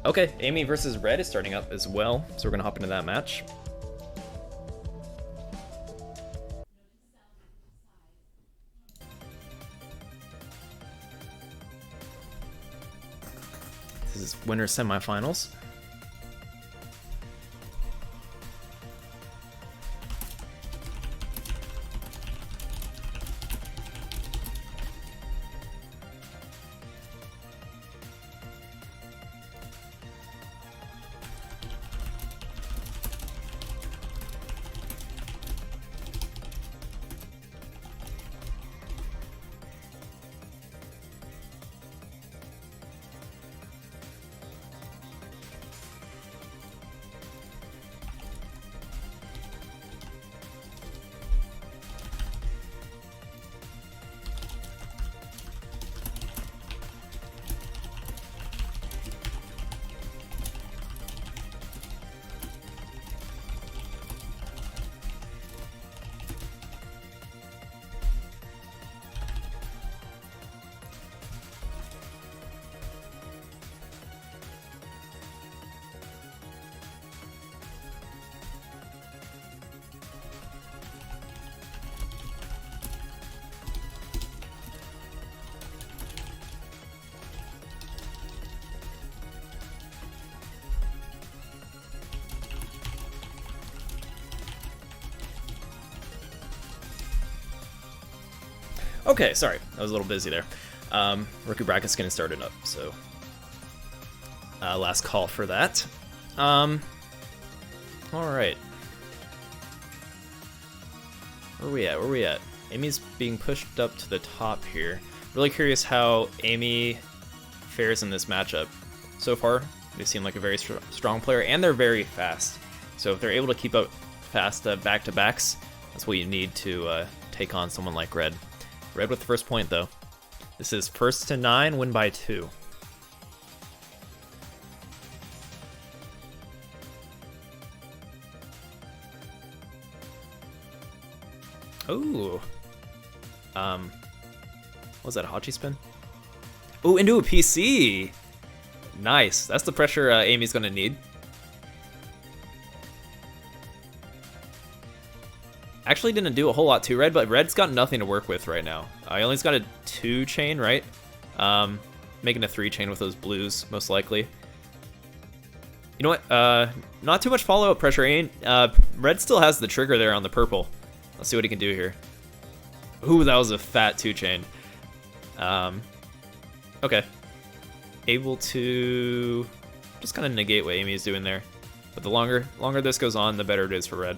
Okay, Amie versus Red is starting up as well, so we're gonna hop into that match. This is winner semifinals. Okay, sorry, I was a little busy there. Rookie bracket's getting started up, so last call for that. All right. Where are we at? Amy's being pushed up to the top here. Really curious how Amie fares in this matchup. So far, they seem like a very strong player, and they're very fast. So if they're able to keep up fast back-to-backs, that's what you need to take on someone like Red. Red with the first point, though. This is first to 9, win by 2. Ooh. What was that, a Hachi spin? Ooh, into a PC! Nice. That's the pressure Amy's gonna need. Actually didn't do a whole lot to Red, but Red's got nothing to work with right now. He only's got a 2-chain, right? Making a 3-chain with those blues, most likely. You know what? Not too much follow-up pressure. Red still has the trigger there on the purple. Let's see what he can do here. Ooh, that was a fat 2-chain. Okay. Able to just kind of negate what Amy's doing there. But the longer this goes on, the better it is for Red.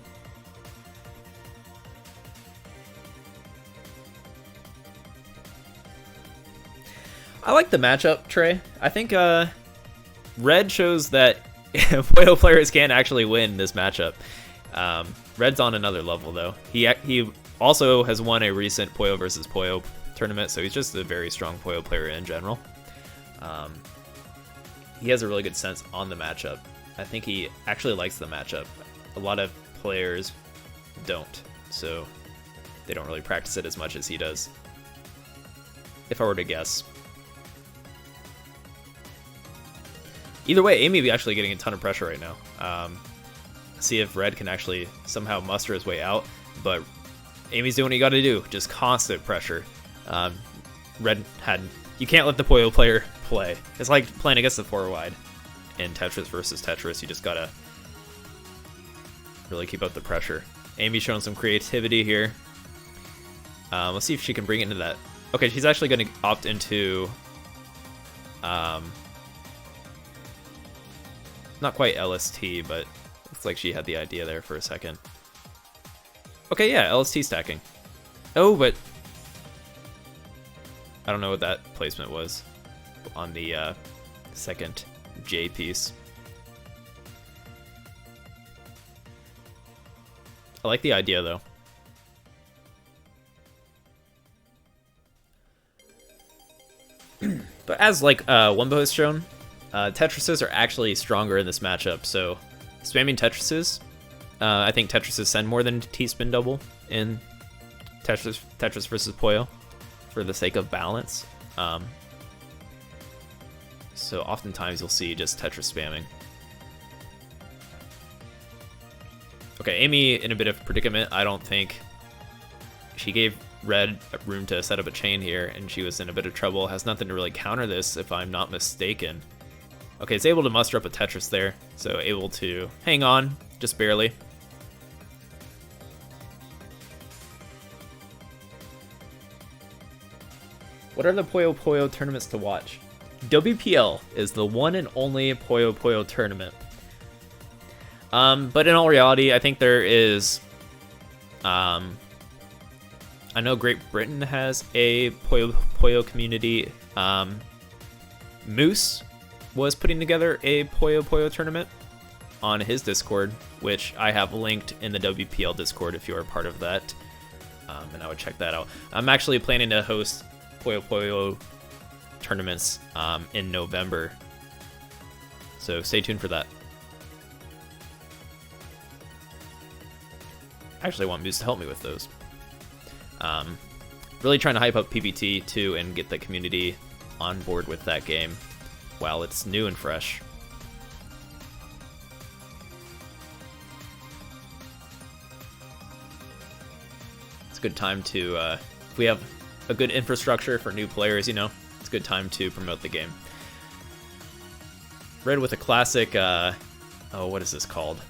I like the matchup, Trey. I think Red shows that Puyo players can actually win this matchup. Red's on another level, though. He also has won a recent Puyo versus Puyo tournament, so he's just a very strong Puyo player in general. He has a really good sense on the matchup. I think he actually likes the matchup. A lot of players don't, so they don't really practice it as much as he does, if I were to guess. Either way, Amie be actually getting a ton of pressure right now. See if Red can actually somehow muster his way out, but Amy's doing what you gotta do, just constant pressure. You can't let the Puyo player play. It's like playing against the 4-wide in Tetris versus Tetris. You just gotta really keep up the pressure. Amy's showing some creativity here. Let's see if she can bring it into that. Okay, she's actually gonna opt into not quite LST, but looks like she had the idea there for a second. Okay, yeah, LST stacking. Oh, but I don't know what that placement was on the second J piece. I like the idea, though. But as like Wumbo has shown, Tetrises are actually stronger in this matchup, so spamming Tetrises, I think Tetrises send more than T-spin double in Tetris versus Puyo for the sake of balance. So oftentimes you'll see just Tetris spamming. Okay, Amie in a bit of predicament. I don't think she gave Red room to set up a chain here, and she was in a bit of trouble. Has nothing to really counter this, if I'm not mistaken. Okay, it's able to muster up a Tetris there, so able to hang on, just barely. What are the Puyo Puyo tournaments to watch? WPL is the one and only Puyo Puyo tournament. But in all reality, I think there is... I know Great Britain has a Puyo Puyo community. Moose was putting together a Puyo Puyo tournament on his Discord, which I have linked in the WPL Discord if you are a part of that. And I would check that out. I'm actually planning to host Puyo Puyo tournaments in November. So stay tuned for that. I actually want Moose to help me with those. Really trying to hype up PPT too and get the community on board with that game while it's new and fresh. It's a good time to, if we have a good infrastructure for new players, you know, it's a good time to promote the game. Red with a classic, oh, what is this called?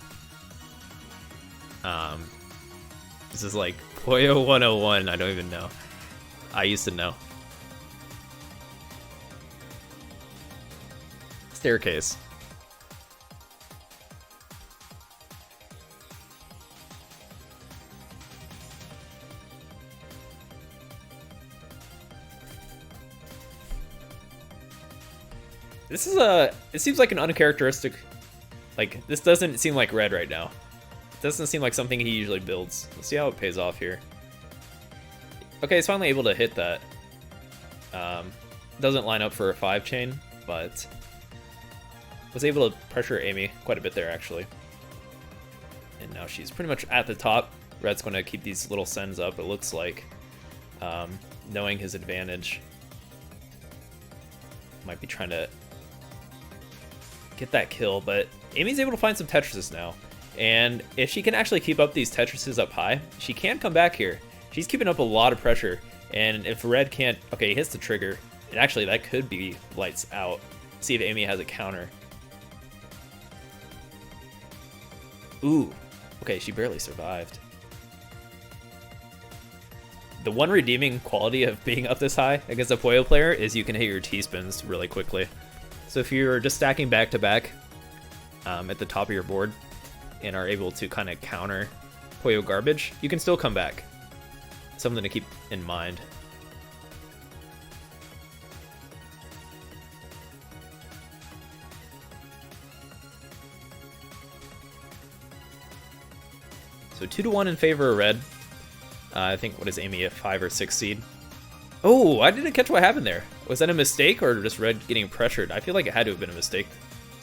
This is like Puyo 101, I don't even know. I used to know. Staircase. This is it seems like an uncharacteristic, like, this doesn't seem like Red right now. It doesn't seem like something he usually builds. Let's see how it pays off here. Okay, he's finally able to hit that. Doesn't line up for a 5 chain, but was able to pressure Amie quite a bit there, actually. And now she's pretty much at the top. Red's going to keep these little sends up, it looks like, knowing his advantage. Might be trying to get that kill, but Amy's able to find some Tetrises now. And if she can actually keep up these Tetrises up high, she can come back here. She's keeping up a lot of pressure, and if Red can't... Okay, he hits the trigger, and actually that could be lights out. See if Amie has a counter. Ooh, okay, she barely survived. The one redeeming quality of being up this high against a Puyo player is you can hit your T-spins really quickly. So if you're just stacking back-to-back at the top of your board and are able to kind of counter Puyo garbage, you can still come back. Something to keep in mind. So 2-1 in favor of Red. I think, what is Amie, a 5 or 6 seed? Oh, I didn't catch what happened there. Was that a mistake or just Red getting pressured? I feel like it had to have been a mistake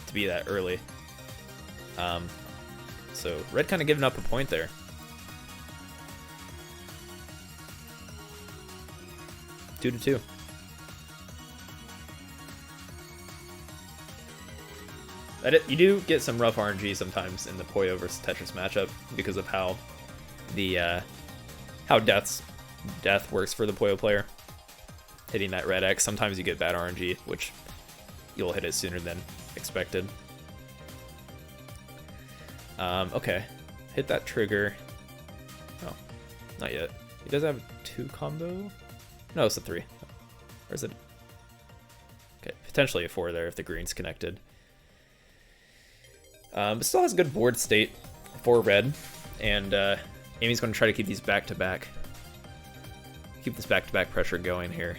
to be that early. So Red kind of giving up a point there. Two to 2. You do get some rough RNG sometimes in the Puyo versus Tetris matchup because of how the how death works for the Puyo player. Hitting that red X, sometimes you get bad RNG, which you'll hit it sooner than expected. Okay, hit that trigger. Oh, not yet. He does have a 2 combo. No, it's a 3. Or is it? Okay, potentially a 4 there if the green's connected. But still has good board state for Red, and Amy's going to try to keep these back-to-back. Keep this back-to-back pressure going here.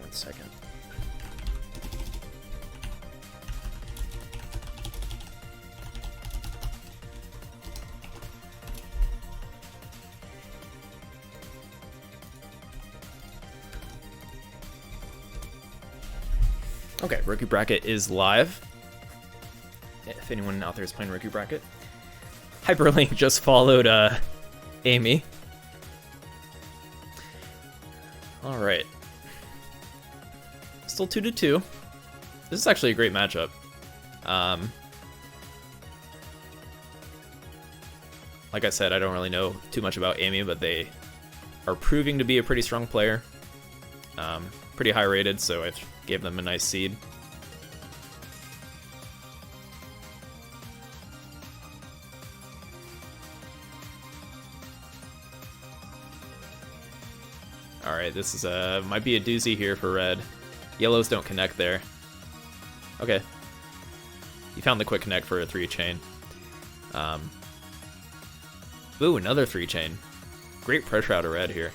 1 second. Okay, rookie bracket is live. If anyone out there is playing rookie bracket. Hyperlink just followed Amie. All right. Still 2-2. This is actually a great matchup. Like I said, I don't really know too much about Amie, but they are proving to be a pretty strong player. Pretty high rated, so I gave them a nice seed. Alright, this is might be a doozy here for red. Yellows don't connect there. Okay. You found the quick connect for a 3-chain. Ooh, another 3-chain. Great pressure out of red here.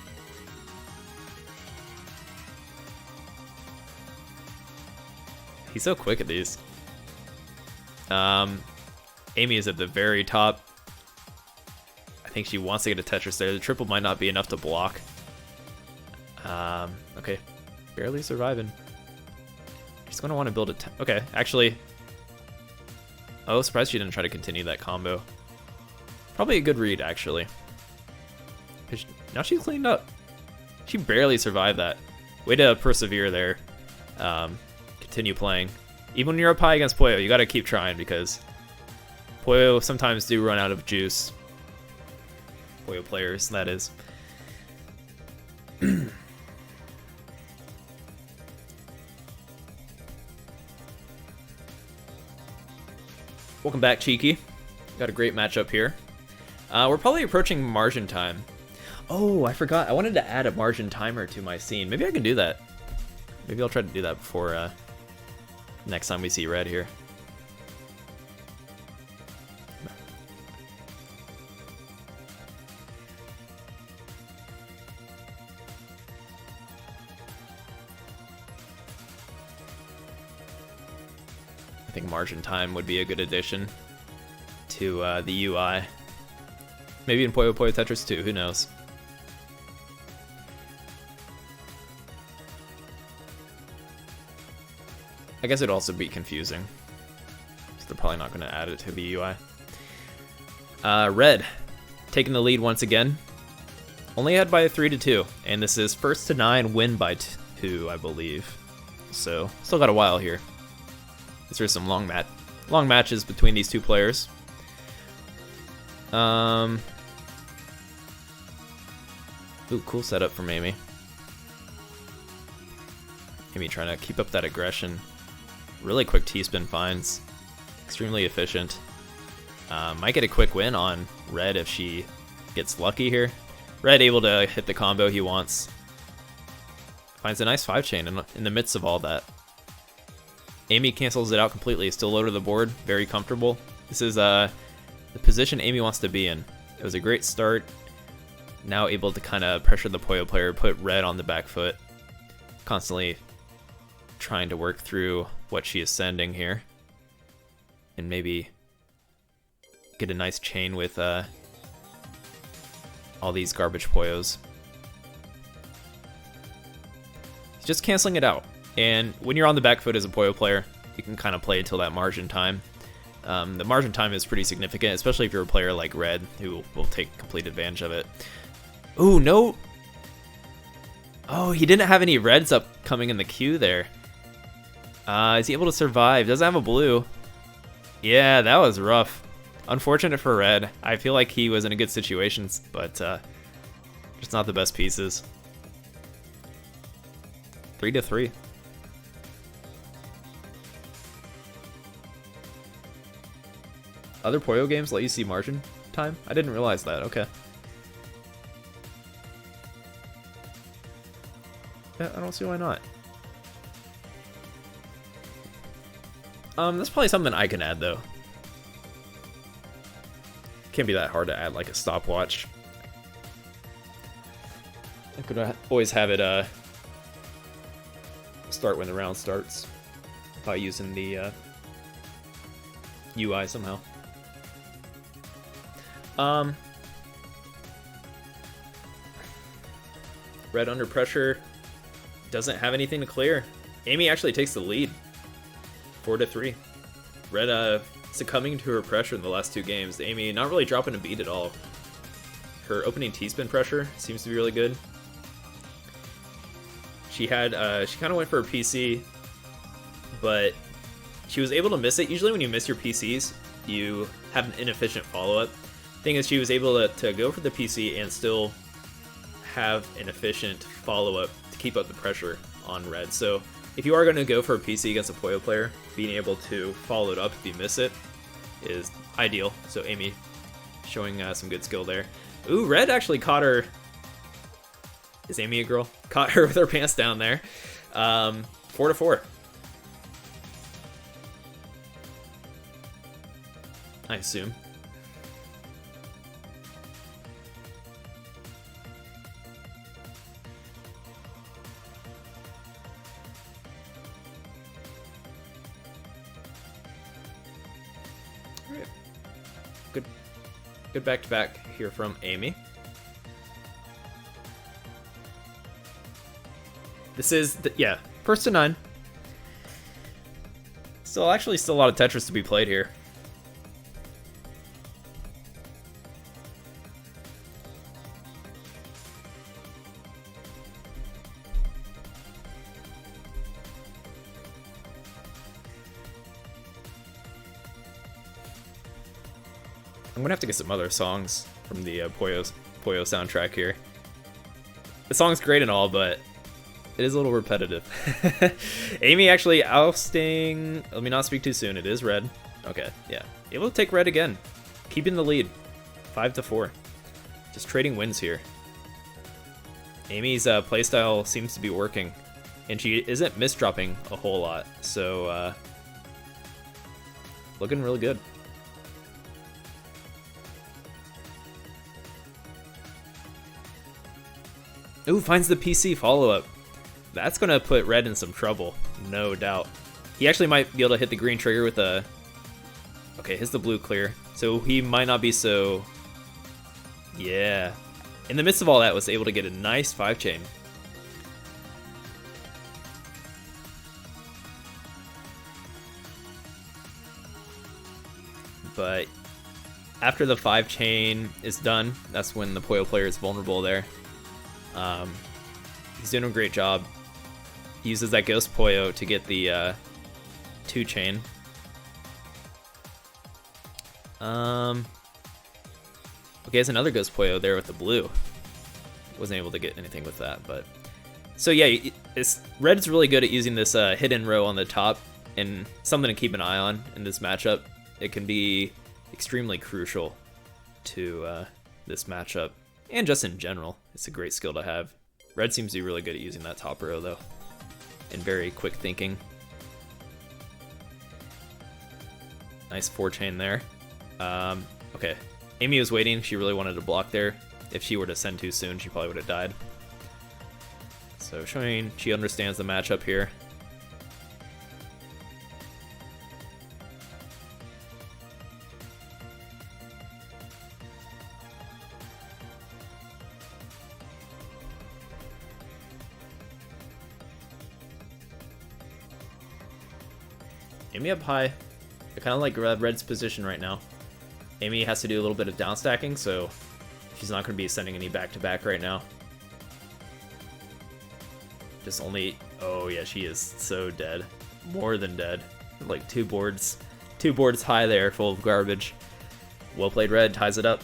He's so quick at these. Amie is at the very top. I think she wants to get a Tetris there. The triple might not be enough to block. Okay. Barely surviving. She's going to want to build a... Okay, actually... Oh, surprised she didn't try to continue that combo. Probably a good read, actually. Now she's cleaned up. She barely survived that. Way to persevere there. Continue playing. Even when you're up high against Puyo, you gotta keep trying because Puyo sometimes do run out of juice. Puyo players, that is. Welcome back, Cheeky. Got a great matchup here. We're probably approaching margin time. Oh, I forgot. I wanted to add a margin timer to my scene. Maybe I can do that. Maybe I'll try to do that before next time we see red here. I think margin time would be a good addition to the UI. Maybe in Puyo Puyo Tetris too, who knows? I guess it'd also be confusing. So they're probably not going to add it to the UI. Red, taking the lead once again. Only ahead by 3-2, and this is first to 9, win by 2, I believe. So, still got a while here. These are some long matches between these two players. Ooh, cool setup from Amie. Amie trying to keep up that aggression. Really quick T-spin finds. Extremely efficient. Might get a quick win on red if she gets lucky here. Red able to hit the combo he wants. Finds a nice 5-chain in the midst of all that. Amie cancels it out completely. Still low to the board. Very comfortable. This is the position Amie wants to be in. It was a great start. Now able to kind of pressure the Puyo player, put red on the back foot. Constantly trying to work through what she is sending here. And maybe get a nice chain with all these garbage Puyos. He's just canceling it out. And when you're on the back foot as a Puyo player, you can kind of play until that margin time. The margin time is pretty significant, especially if you're a player like red, who will take complete advantage of it. Ooh, no. Oh, he didn't have any reds up coming in the queue there. Is he able to survive? Doesn't have a blue. Yeah, that was rough. Unfortunate for red. I feel like he was in a good situation, but just not the best pieces. 3-3. Other Puyo games let you see margin time? I didn't realize that. Okay. Yeah, I don't see why not. That's probably something I can add though. Can't be that hard to add like a stopwatch. I could always have it start when the round starts by using the UI somehow. Red under pressure, doesn't have anything to clear. Amie actually takes the lead, 4-3. Red succumbing to her pressure in the last 2 games. Amie not really dropping a beat at all. Her opening T-spin pressure seems to be really good. She had she kind of went for a PC, but she was able to miss it. Usually when you miss your PCs, you have an inefficient follow-up. Thing is, she was able to go for the PC and still have an efficient follow-up to keep up the pressure on Red. So if you are going to go for a PC against a Puyo player, being able to follow it up if you miss it is ideal. So Amie showing some good skill there. Ooh, Red actually caught her. Is Amie a girl? Caught her with her pants down there. 4-4. I assume. Good back-to-back here from Amie. This is, yeah, first to 9. Still a lot of Tetris to be played here. I'm gonna have to get some other songs from the Puyo soundtrack here. The song's great and all, but it is a little repetitive. Amie actually ousting. Let me not speak too soon. It is Red. Okay, yeah. Able to take Red again. Keeping the lead. 5-4. Just trading wins here. Amie's playstyle seems to be working. And she isn't misdropping a whole lot. So, looking really good. Ooh, finds the PC follow-up. That's going to put Red in some trouble, no doubt. He actually might be able to hit the green trigger with a... Okay, hits the blue clear. So he might not be so... Yeah. In the midst of all that, was able to get a nice 5-chain. But after the 5-chain is done, that's when the Puyo player is vulnerable there. He's doing a great job. He uses that Ghost Puyo to get the 2-chain. Okay, has another Ghost Puyo there with the blue. Wasn't able to get anything with that, but so yeah, Red is really good at using this hidden row on the top, and something to keep an eye on in this matchup. It can be extremely crucial to this matchup. And just in general, it's a great skill to have. Red seems to be really good at using that top row, though. And very quick thinking. Nice 4-chain there. Okay, Amie was waiting. She really wanted to block there. If she were to send too soon, she probably would have died. So showing she understands the matchup here. Amie up high. I kind of like Red's position right now. Amie has to do a little bit of down stacking, so she's not going to be sending any back-to-back right now. Just only... Oh yeah, she is so dead. More than dead. Like 2 boards high there, full of garbage. Well played, Red. Ties it up.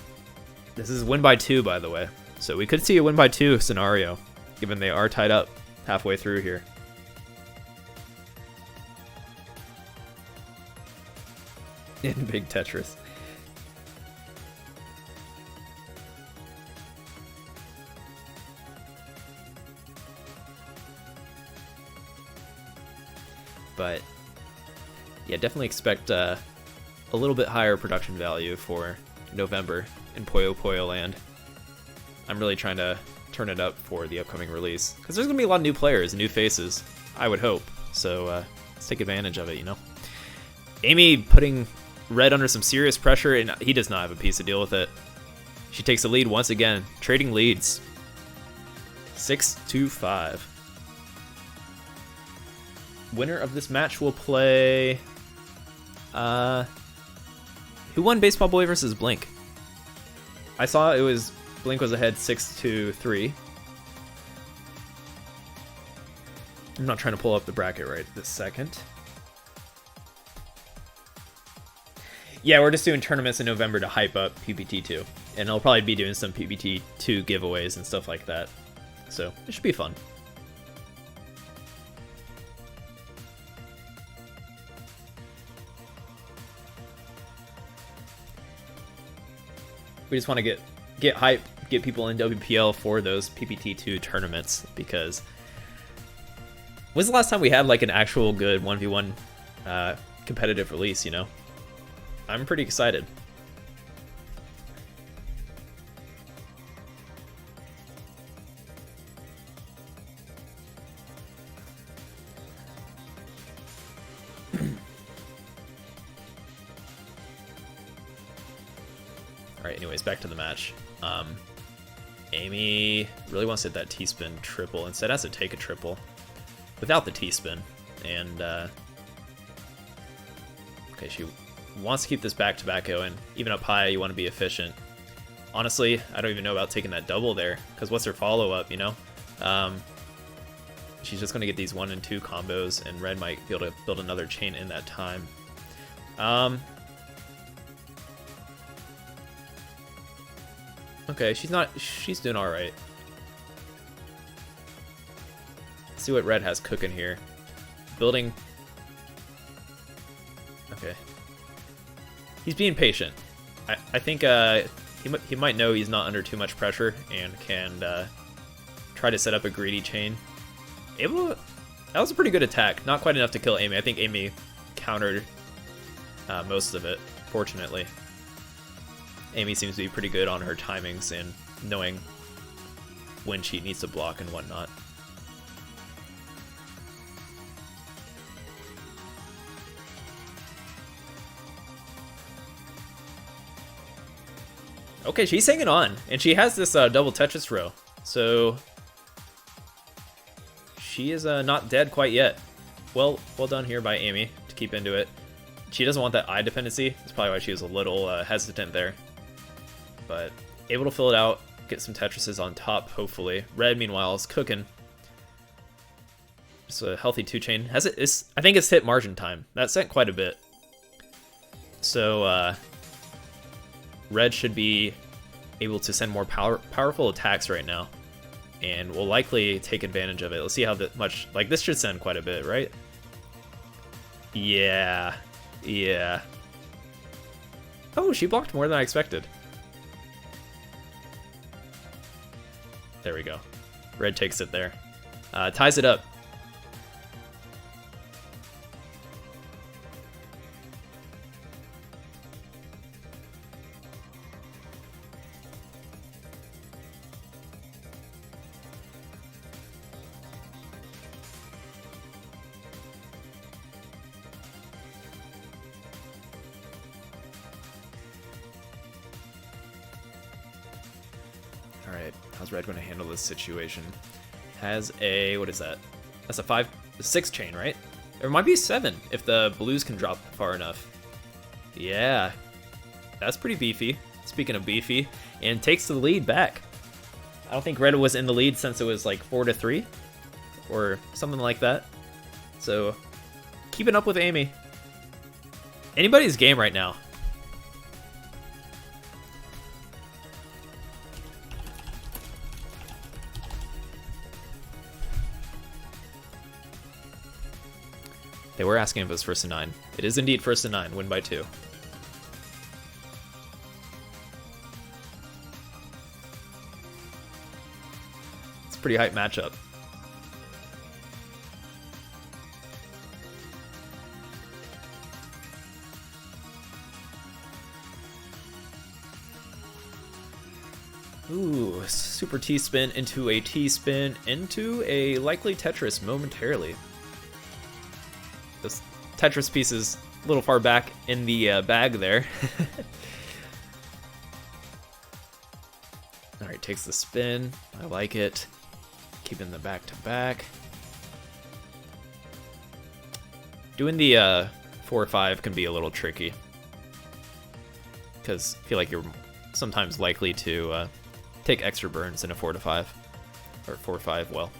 This is win by 2, by the way. So we could see a win by 2 scenario, given they are tied up halfway through here. In Big Tetris. But yeah, definitely expect a little bit higher production value for November in Puyo Puyo land. I'm really trying to turn it up for the upcoming release, because there's going to be a lot of new players and new faces. I would hope. So let's take advantage of it, you know? Amie putting Red under some serious pressure, and he does not have a piece to deal with it. She takes the lead once again, trading leads. 6-5. Winner of this match will play... who won Baseball Boy versus Blink? I saw it was... Blink was ahead 6-3. I'm not trying to pull up the bracket right this second. Yeah, we're just doing tournaments in November to hype up PPT2. And I'll probably be doing some PPT2 giveaways and stuff like that. So, it should be fun. We just want to get hype, get people in WPL for those PPT2 tournaments, because when's the last time we had like an actual good 1v1 competitive release, you know? I'm pretty excited. Alright, anyways, back to the match. Amie really wants to hit that T-spin triple. Instead has to take a triple without the T-spin. And, okay, she wants to keep this back-to-back going. Even up high, you want to be efficient. Honestly, I don't even know about taking that double there, because what's her follow-up, you know? She's just going to get these 1 and 2 combos, and Red might be able to build another chain in that time. Okay, she's doing alright. Let's see what Red has cooking here. Building... Okay. He's being patient. I think he might know he's not under too much pressure and can try to set up a greedy chain. That was a pretty good attack. Not quite enough to kill Amie. I think Amie countered most of it, fortunately. Amie seems to be pretty good on her timings and knowing when she needs to block and whatnot. Okay, she's hanging on, and she has this double Tetris throw, so she is not dead quite yet. Well done here by Amie to keep into it. She doesn't want that eye dependency. That's probably why she was a little hesitant there. But able to fill it out, get some Tetrises on top, hopefully. Red, meanwhile, is cooking. Just a healthy 2-chain. I think it's hit margin time. That sent quite a bit. So, Red should be able to send more powerful attacks right now. And will likely take advantage of it. Let's see how much... Like, this should send quite a bit, right? Yeah. Yeah. Oh, she blocked more than I expected. There we go. Red takes it there. Ties it up. Alright, how's Red going to handle this situation? Has a, what is that? That's a 6 chain, right? There might be 7 if the blues can drop far enough. Yeah, that's pretty beefy. Speaking of beefy, and takes the lead back. I don't think Red was in the lead since it was like 4-3 or something like that. So, keeping up with Amie. Anybody's game right now. They were asking if it was first to 9. It is indeed first to 9, win by 2. It's a pretty hype matchup. Ooh, super T-spin into a T-spin into a likely Tetris momentarily. This Tetris piece is a little far back in the bag there. Alright, takes the spin. I like it. Keeping the back-to-back. Doing the 4-5 can be a little tricky, because I feel like you're sometimes likely to take extra burns in a 4-5, or 4-5, well.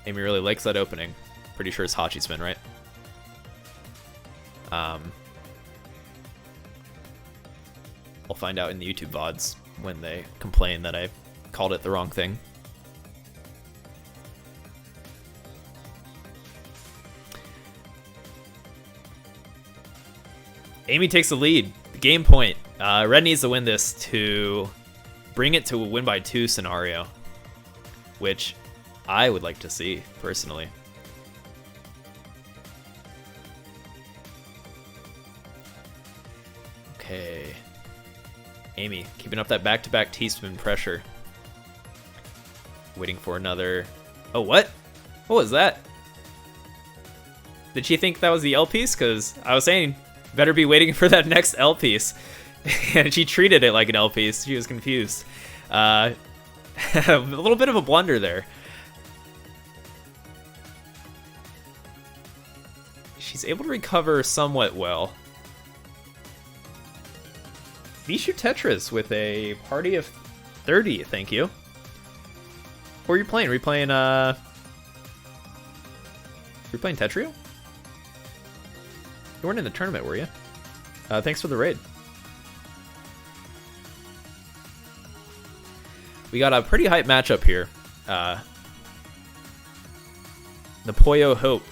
Amie really likes that opening. Pretty sure it's Hachi spin, right? I'll find out in the YouTube VODs when they complain that I called it the wrong thing. Amie takes the lead. The game point. Red needs to win this to bring it to a win by 2 scenario, which I would like to see, personally. Okay. Amie, keeping up that back-to-back T-spin pressure. Waiting for another... Oh, what? What was that? Did she think that was the L piece? Because I was saying, better be waiting for that next L piece. And she treated it like an L piece. She was confused. A little bit of a blunder there. She's able to recover somewhat well. Puyo Tetris with a party of 30, thank you. What were you playing? Were you playing Tetrio? You weren't in the tournament, were you? Thanks for the raid. We got a pretty hype matchup here. The Puyo Hope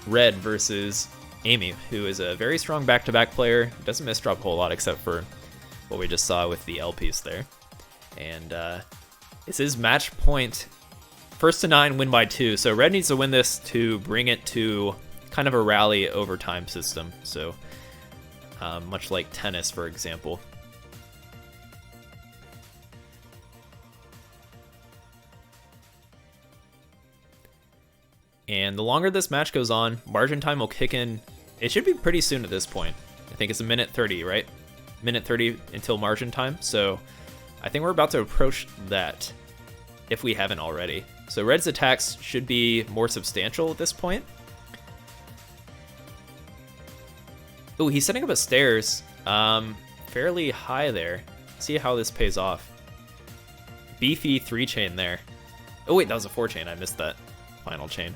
Red versus Amie, who is a very strong back-to-back player. Doesn't miss drop a whole lot except for what we just saw with the L piece there. And this is match point. First to 9, win by 2. So Red needs to win this to bring it to kind of a rally overtime system. So much like tennis, for example. And the longer this match goes on, margin time will kick in. It should be pretty soon at this point. I think it's a minute 30, right? Minute 30 until margin time. So I think we're about to approach that, if we haven't already. So Red's attacks should be more substantial at this point. Oh, he's setting up a stairs. Fairly high there. See how this pays off. Beefy 3-chain there. Oh wait, that was a 4-chain. I missed that final chain.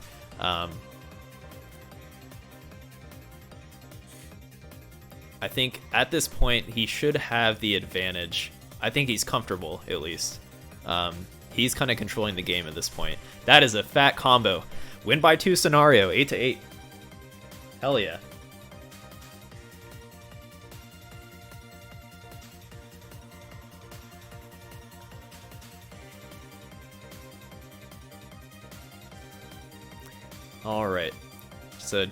I think at this point he should have the advantage. I think he's comfortable, at least. He's kind of controlling the game at this point. That is a fat combo. Win by 2 scenario, 8-8. Hell yeah. All right, so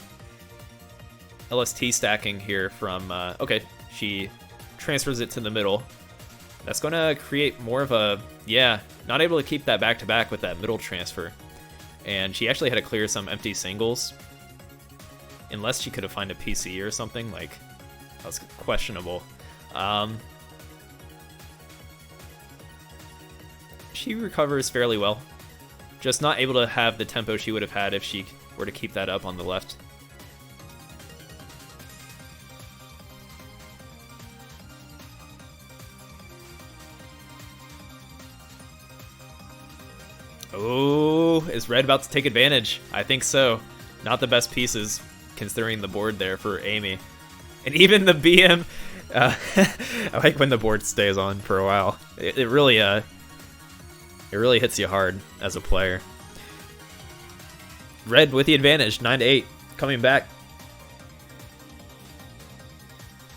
LST stacking here from, okay, she transfers it to the middle. That's going to create more of a, yeah, not able to keep that back-to-back with that middle transfer. And she actually had to clear some empty singles. Unless she could have found a PC or something, like, that was questionable. She recovers fairly well. Just not able to have the tempo she would have had if she were to keep that up on the left. Oh, is Red about to take advantage? I think so. Not the best pieces, considering the board there for Amie. And even the BM, I like when the board stays on for a while. It really hits you hard as a player. Red with the advantage, 9-8, coming back.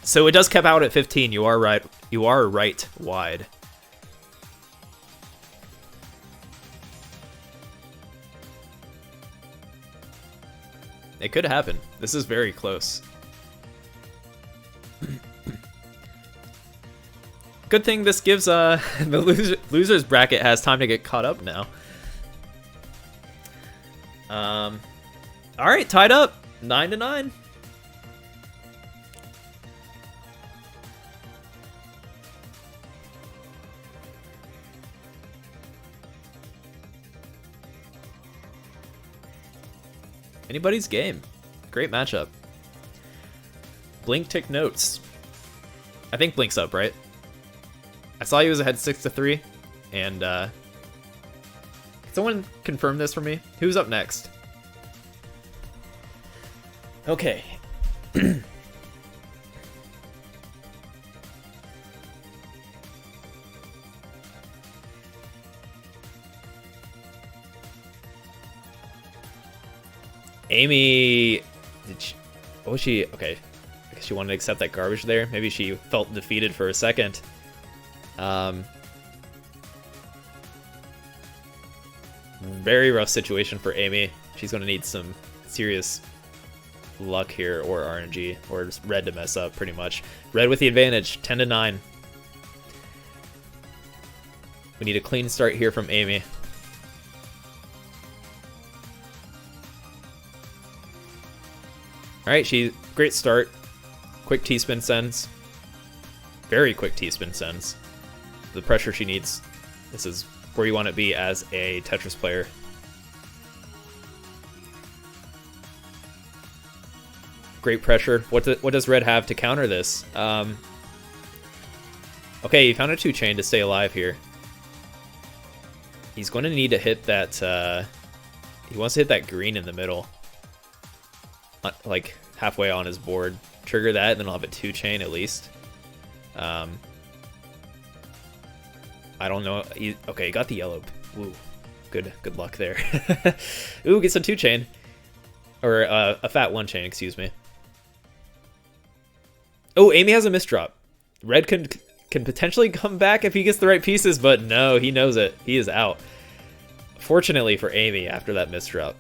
So it does cap out at 15. You are right. You are right wide. It could happen. This is very close. good thing this gives the losers bracket has time to get caught up now. All right, tied up 9-9. Anybody's game. Great matchup. Blink took notes. I think Blink's up, right? I saw he was ahead 6-3, and can someone confirm this for me? Who's up next? Okay. Amie, what was she? Okay, I guess she wanted to accept that garbage there. Maybe she felt defeated for a second. Very rough situation for Amie. She's going to need some serious luck here, or RNG, or just Red to mess up, pretty much. Red with the advantage, 10-9. We need a clean start here from Amie. Alright, great start. Quick T-spin sends. Very quick T-spin sends. The pressure she needs. This is where you want to be as a Tetris player. Great pressure. What does Red have to counter this? Okay, he found a 2-chain to stay alive here. He's going to need to hit that... he wants to hit that green in the middle. Like halfway on his board. Trigger that, and then I'll have a 2-chain at least. I don't know. Okay, he got the yellow. Woo. Good luck there. Ooh, gets a 2-chain. Or a fat 1-chain, excuse me. Oh, Amie has a misdrop. Red can potentially come back if he gets the right pieces, but no, he knows it. He is out. Fortunately for Amie after that misdrop.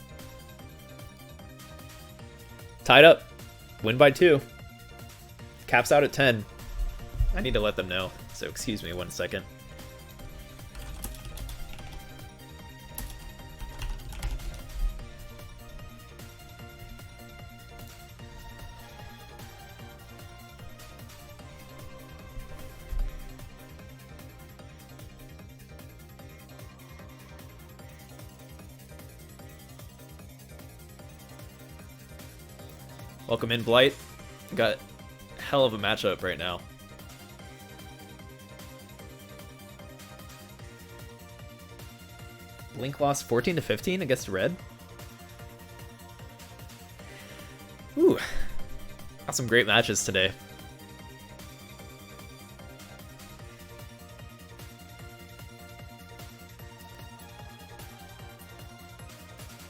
Tied up. Win by 2. Caps out at 10. I need to let them know, so excuse me 1 second. Welcome in, Blight. Got hell of a matchup right now. Blink lost 14-15 against Red. Ooh, got some great matches today.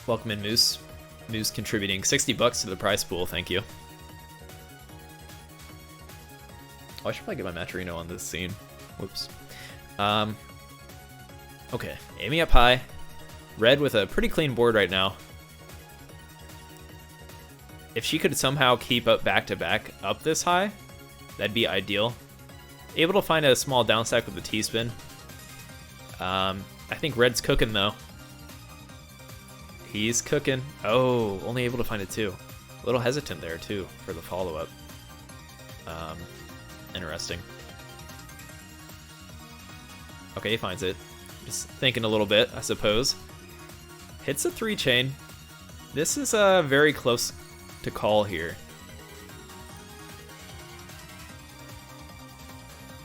Welcome in, Moose. Moose contributing $60 to the prize pool, thank you. Oh, I should probably get my Matcherino on this scene. Whoops. Okay, Amie up high. Red with a pretty clean board right now. If she could somehow keep up back-to-back up this high, that'd be ideal. Able to find a small downstack with the T-spin. I think Red's cooking, though. He's cooking. Oh, only able to find it 2. A little hesitant there, too, for the follow-up. Interesting. Okay, he finds it. Just thinking a little bit, I suppose. Hits a 3-chain. This is very close to call here.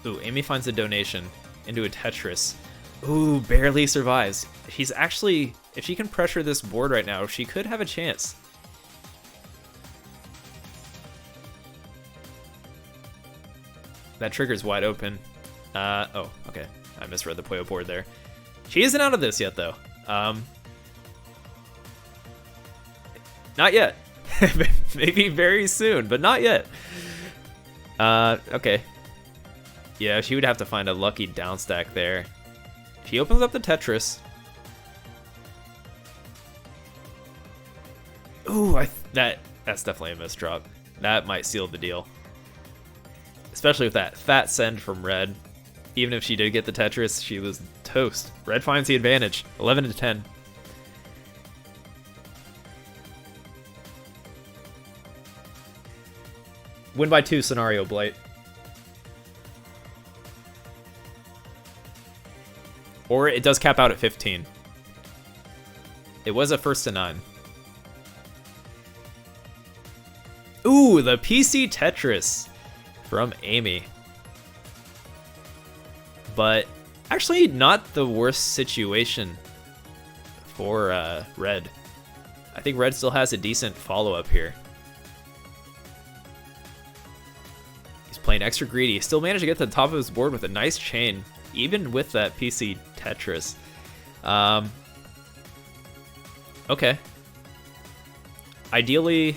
Ooh, Amie finds a donation into a Tetris. Ooh, barely survives. She's actually... If she can pressure this board right now, she could have a chance. That trigger's wide open. Oh, okay. I misread the Puyo board there. She isn't out of this yet, though. Not yet. Maybe very soon, but not yet. Okay. Yeah, she would have to find a lucky downstack there. She opens up the Tetris. Ooh, that's definitely a misdrop. That might seal the deal. Especially with that fat send from Red. even if she did get the Tetris, she was toast. Red finds the advantage, 11 to 10. Win by 2 scenario, Blight. Or it does cap out at 15. It was a first to 9. Ooh, the PC Tetris from Amie. But actually not the worst situation for Red. I think Red still has a decent follow-up here. He's playing extra greedy. Still managed to get to the top of his board with a nice chain, even with that PC Tetris. Okay. Ideally,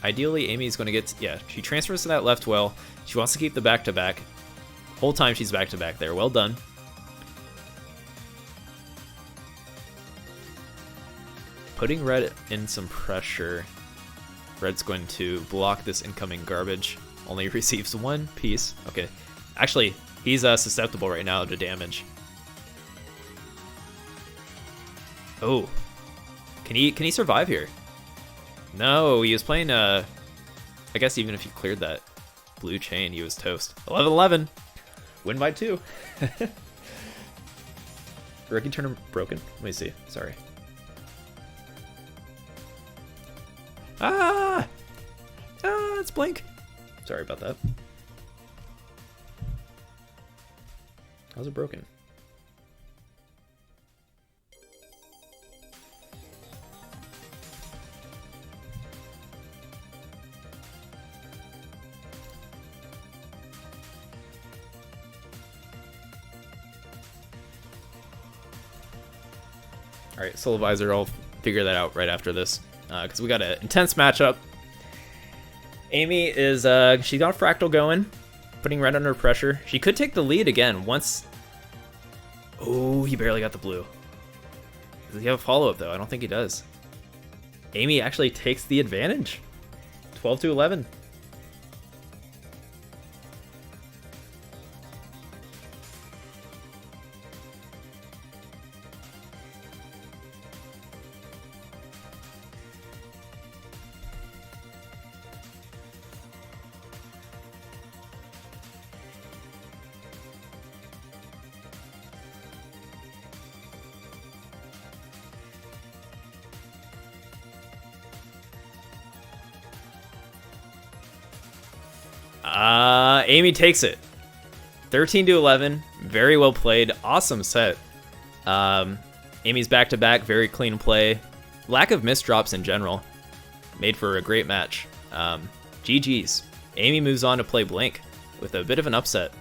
Amie's going to get... Yeah, she transfers to that left well. She wants to keep the back-to-back. Whole time she's back-to-back there. Well done. Putting Red in some pressure. Red's going to block this incoming garbage. Only receives 1 piece. Okay. Actually, he's susceptible right now to damage. Oh. Can he survive here? No, he was playing, I guess even if he cleared that blue chain, he was toast. 11-11. Win by 2. Rookie turn broken. Let me see. Sorry. It's Blink. Sorry about that. How's it broken? All right, Soul Visor, I'll figure that out right after this because we got an intense matchup. Amie is, she got a Fractal going, putting Red under pressure. She could take the lead again once. Oh, he barely got the blue. Does he have a follow-up though? I don't think he does. Amie actually takes the advantage. 12-11. Amie takes it. 13-11. Very well played. Awesome set. Amie's back-to-back. Very clean play. Lack of misdrops in general. Made for a great match. GG's. Amie moves on to play Blink with a bit of an upset.